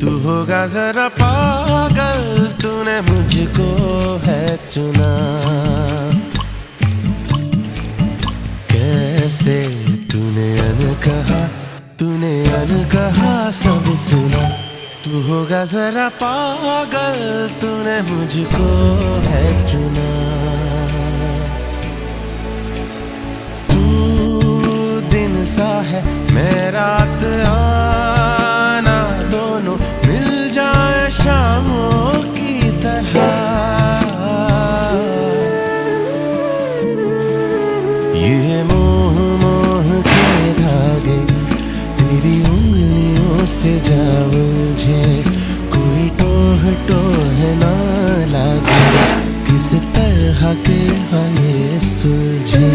तू होगा जरा पागल, तूने मुझको है चुना। कैसे तूने अनकहा सब सुना। तू होगा जरा पागल, तूने मुझको है चुना। तू दिन सा है मैं रात आना, दोनों मिल जाए शामों की तरह। ये मोह के धागे तेरी उंगलियों से जा उलझे, कोई टोह ना लागे, किस तरह के ये सुलझे।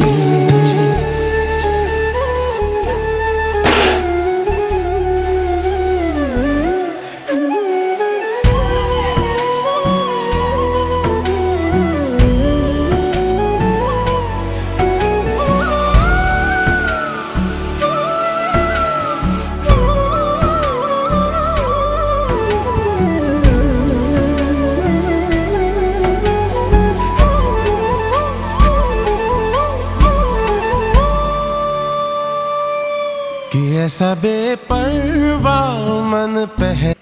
कि ऐसा बेपरवाह मन पहले